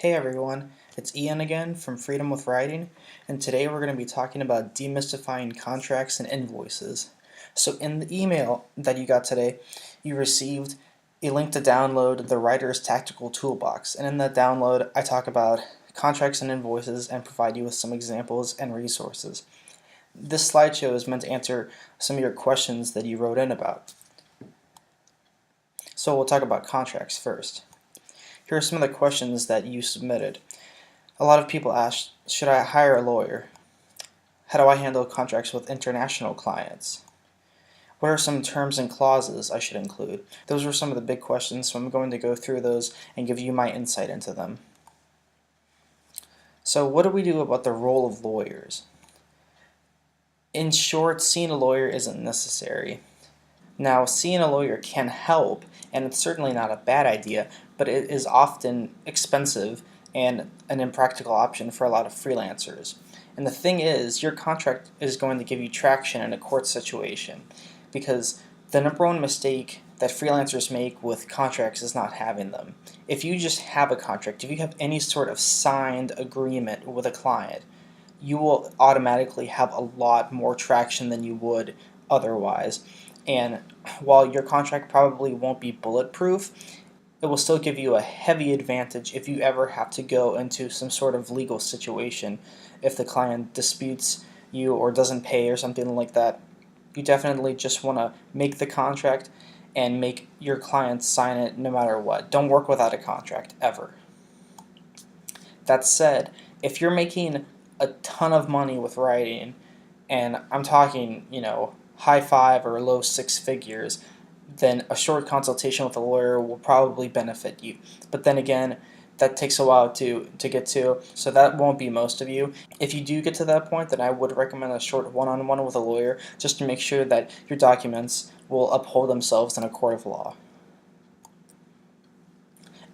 Hey everyone, it's Ian again from Freedom with Writing, and today we're going to be talking about demystifying contracts and invoices. So in the email that you got today, you received a link to download the Writer's Tactical Toolbox, and in that download I talk about contracts and invoices and provide you with some examples and resources. This slideshow is meant to answer some of your questions that you wrote in about. So we'll talk about contracts first. Here are some of the questions that you submitted. A lot of people ask, should I hire a lawyer? How do I handle contracts with international clients? What are some terms and clauses I should include? Those were some of the big questions, so I'm going to go through those and give you my insight into them. So what do we do about the role of lawyers? In short, seeing a lawyer isn't necessary. Now, seeing a lawyer can help, and it's certainly not a bad idea, but it is often expensive and an impractical option for a lot of freelancers. And the thing is, your contract is going to give you traction in a court situation, because the number one mistake that freelancers make with contracts is not having them. If you just have a contract, if you have any sort of signed agreement with a client, you will automatically have a lot more traction than you would otherwise. And while your contract probably won't be bulletproof, it will still give you a heavy advantage if you ever have to go into some sort of legal situation. If the client disputes you or doesn't pay or something like that, you definitely just want to make the contract and make your clients sign it no matter what. Don't work without a contract, ever. That said, if you're making a ton of money with writing, and I'm talking, high five or low six figures, then a short consultation with a lawyer will probably benefit you. But then again, that takes a while to get to, so that won't be most of you. If you do get to that point, then I would recommend a short one-on-one with a lawyer just to make sure that your documents will uphold themselves in a court of law.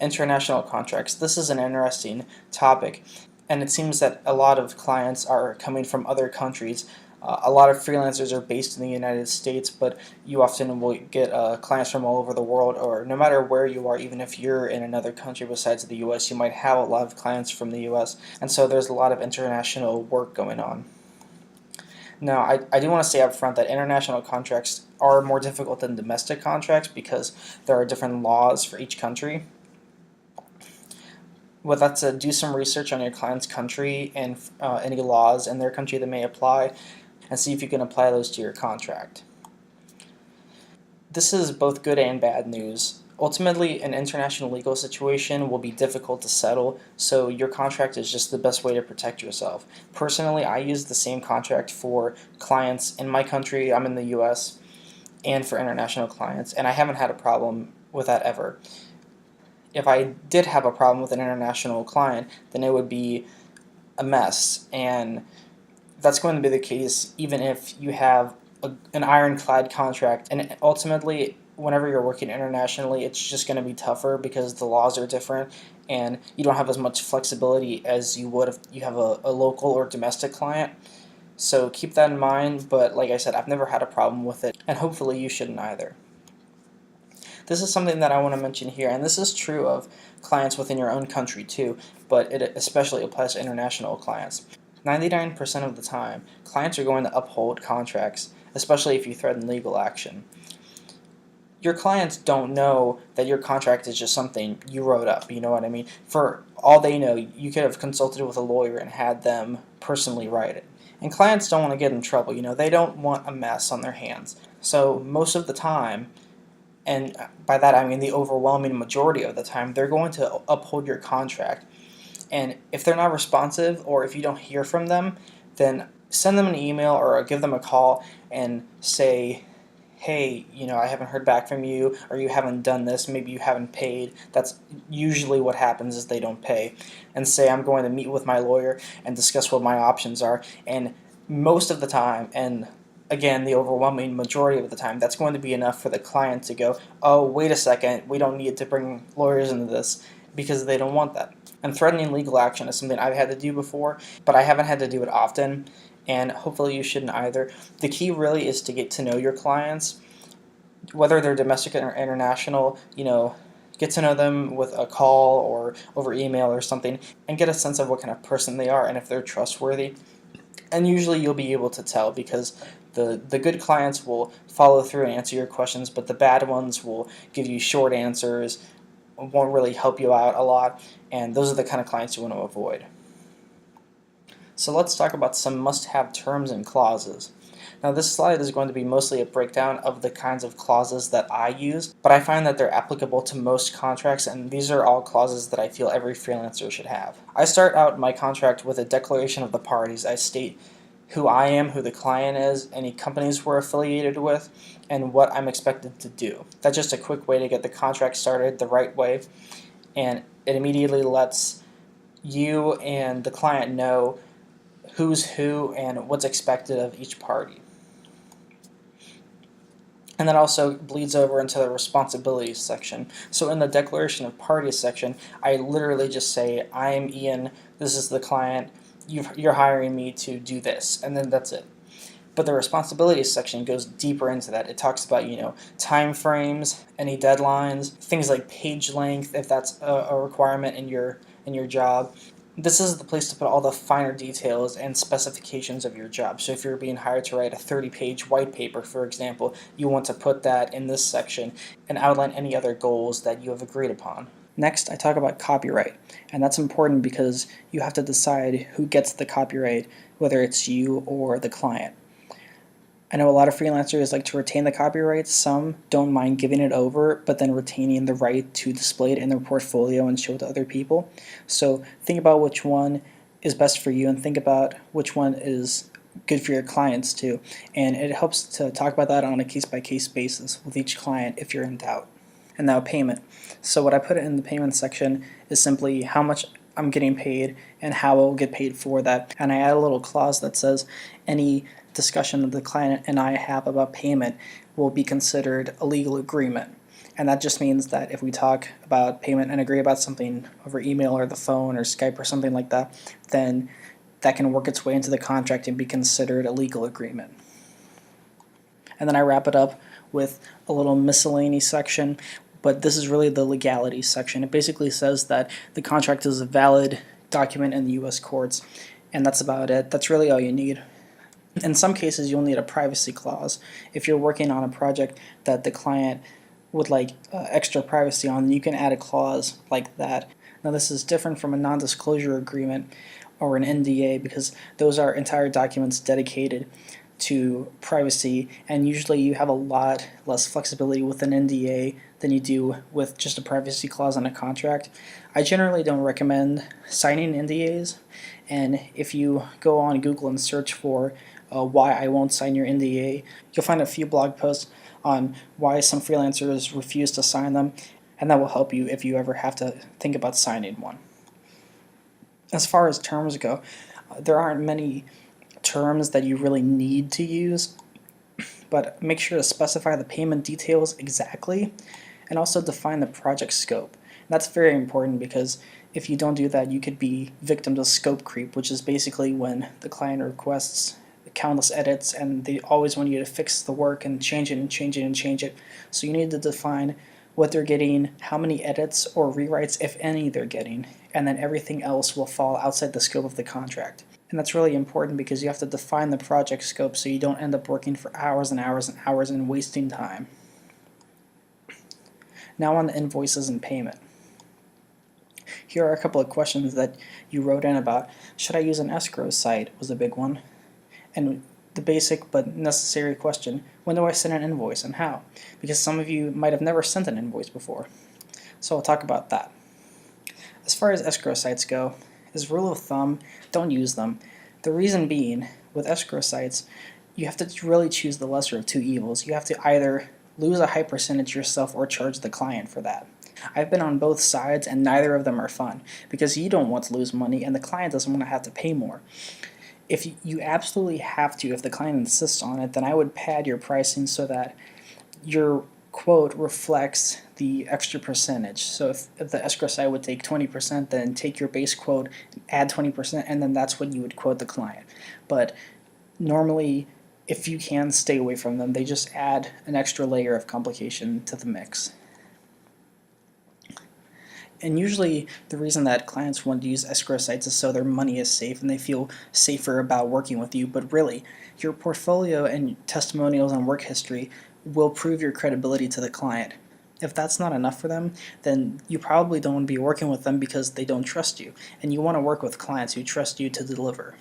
International contracts. This is an interesting topic, and it seems that a lot of clients are coming from other countries. A lot of freelancers are based in the United States, but you often will get clients from all over the world, or no matter where you are, even if you're in another country besides the US, you might have a lot of clients from the US, and so there's a lot of international work going on. Now, I do want to say up front that international contracts are more difficult than domestic contracts because there are different laws for each country. With that said, do some research on your client's country and any laws in their country that may apply, and see if you can apply those to your contract. This is both good and bad news. Ultimately, an international legal situation will be difficult to settle, so your contract is just the best way to protect yourself. Personally, I use the same contract for clients in my country, I'm in the US, and for international clients, and I haven't had a problem with that ever. If I did have a problem with an international client, then it would be a mess, and that's going to be the case even if you have an ironclad contract. And ultimately, whenever you're working internationally, it's just going to be tougher because the laws are different, and you don't have as much flexibility as you would if you have a local or domestic client. So keep that in mind, but like I said, I've never had a problem with it, and hopefully you shouldn't either. This is something that I want to mention here, and this is true of clients within your own country too, but it especially applies to international clients. 99% of the time, clients are going to uphold contracts, especially if you threaten legal action. Your clients don't know that your contract is just something you wrote up, you know what I mean? For all they know, you could have consulted with a lawyer and had them personally write it. And clients don't want to get in trouble, they don't want a mess on their hands. So most of the time, and by that I mean the overwhelming majority of the time, they're going to uphold your contract. And if they're not responsive, or if you don't hear from them, then send them an email or give them a call and say, hey, I haven't heard back from you, or you haven't done this, maybe you haven't paid. That's usually what happens, is they don't pay. And say, I'm going to meet with my lawyer and discuss what my options are. And most of the time, and again, the overwhelming majority of the time, that's going to be enough for the client to go, oh, wait a second, we don't need to bring lawyers into this, because they don't want that. And threatening legal action is something I've had to do before, but I haven't had to do it often, and hopefully you shouldn't either. The key really is to get to know your clients, whether they're domestic or international. get to know them with a call or over email or something, and get a sense of what kind of person they are and if they're trustworthy. And usually you'll be able to tell, because the good clients will follow through and answer your questions, but the bad ones will give you short answers, won't really help you out a lot, and those are the kind of clients you want to avoid. So let's talk about some must-have terms and clauses. Now this slide is going to be mostly a breakdown of the kinds of clauses that I use, but I find that they're applicable to most contracts, and these are all clauses that I feel every freelancer should have. I start out my contract with a declaration of the parties. I state who I am, who the client is, any companies we're affiliated with, and what I'm expected to do. That's just a quick way to get the contract started the right way, and it immediately lets you and the client know who's who and what's expected of each party. And that also bleeds over into the responsibilities section. So in the declaration of parties section, I literally just say, I'm Ian, this is the client, you're hiring me to do this, and then that's it. But the responsibilities section goes deeper into that. It talks about, time frames, any deadlines, things like page length, if that's a requirement in your job. This is the place to put all the finer details and specifications of your job. So if you're being hired to write a 30-page white paper, for example, you want to put that in this section and outline any other goals that you have agreed upon. Next, I talk about copyright, and that's important because you have to decide who gets the copyright, whether it's you or the client. I know a lot of freelancers like to retain the copyright. Some don't mind giving it over, but then retaining the right to display it in their portfolio and show it to other people. So think about which one is best for you, and think about which one is good for your clients too. And it helps to talk about that on a case-by-case basis with each client if you're in doubt. And now payment. So what I put in the payment section is simply how much I'm getting paid and how I'll get paid for that. And I add a little clause that says any discussion that the client and I have about payment will be considered a legal agreement. And that just means that if we talk about payment and agree about something over email or the phone or Skype or something like that, then that can work its way into the contract and be considered a legal agreement. And then I wrap it up with a little miscellaneous section, but this is really the legality section. It basically says that the contract is a valid document in the U.S. courts, and that's about it. That's really all you need. In some cases, you'll need a privacy clause. If you're working on a project that the client would like extra privacy on, you can add a clause like that. Now, this is different from a non-disclosure agreement or an NDA, because those are entire documents dedicated to privacy, and usually you have a lot less flexibility with an NDA than you do with just a privacy clause on a contract. I generally don't recommend signing NDAs, and if you go on Google and search for why I won't sign your NDA, you'll find a few blog posts on why some freelancers refuse to sign them, and that will help you if you ever have to think about signing one. As far as terms go, there aren't many terms that you really need to use, but make sure to specify the payment details exactly and also define the project scope. And that's very important, because if you don't do that, you could be victim to scope creep, which is basically when the client requests countless edits and they always want you to fix the work and change it and change it and change it. So you need to define what they're getting, how many edits or rewrites, if any, they're getting, and then everything else will fall outside the scope of the contract. And that's really important because you have to define the project scope so you don't end up working for hours and hours and hours and wasting time. Now on the invoices and payment. Here are a couple of questions that you wrote in about. Should I use an escrow site was a big one. And the basic but necessary question, when do I send an invoice and how? Because some of you might have never sent an invoice before. So I'll talk about that. As far as escrow sites go, as a rule of thumb, don't use them. The reason being, with escrow sites, you have to really choose the lesser of two evils. You have to either lose a high percentage yourself or charge the client for that. I've been on both sides, and neither of them are fun, because you don't want to lose money and the client doesn't want to have to pay more. If you absolutely have to, if the client insists on it, then I would pad your pricing so that your quote reflects the extra percentage. So if the escrow site would take 20%, then take your base quote, add 20%, and then that's what you would quote the client. But normally, if you can stay away from them, they just add an extra layer of complication to the mix. And usually the reason that clients want to use escrow sites is so their money is safe and they feel safer about working with you. But really, your portfolio and testimonials and work history will prove your credibility to the client. If that's not enough for them, then you probably don't want to be working with them because they don't trust you. And you want to work with clients who trust you to deliver.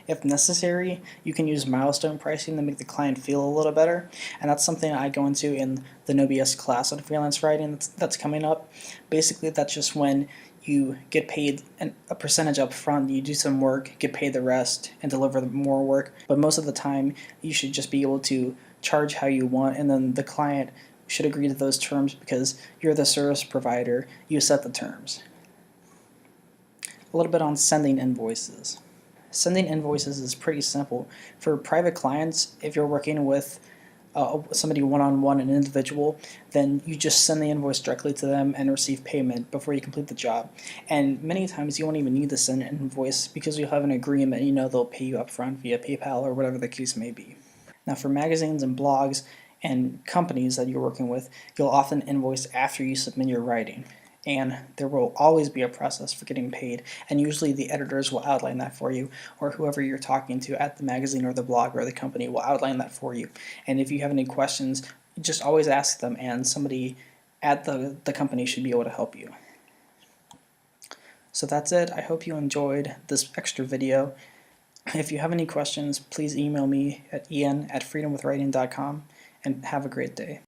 If necessary, you can use milestone pricing to make the client feel a little better, and that's something I go into in the No BS class on freelance writing that's coming up. Basically, that's just when you get paid a percentage up front, you do some work, get paid the rest, and deliver more work. But most of the time, you should just be able to charge how you want, and then the client should agree to those terms because you're the service provider, you set the terms. A little bit on sending invoices. Sending invoices is pretty simple. For private clients, if you're working with somebody one-on-one, an individual, then you just send the invoice directly to them and receive payment before you complete the job. And many times you won't even need to send an invoice because you'll have an agreement, you know they'll pay you upfront via PayPal or whatever the case may be. Now for magazines and blogs and companies that you're working with, you'll often invoice after you submit your writing. And there will always be a process for getting paid, and usually the editors will outline that for you, or whoever you're talking to at the magazine or the blog or the company will outline that for you. And if you have any questions, just always ask them, and somebody at the company should be able to help you. So that's it. I hope you enjoyed this extra video. If you have any questions, please email me at ian@freedomwithwriting.com, and have a great day.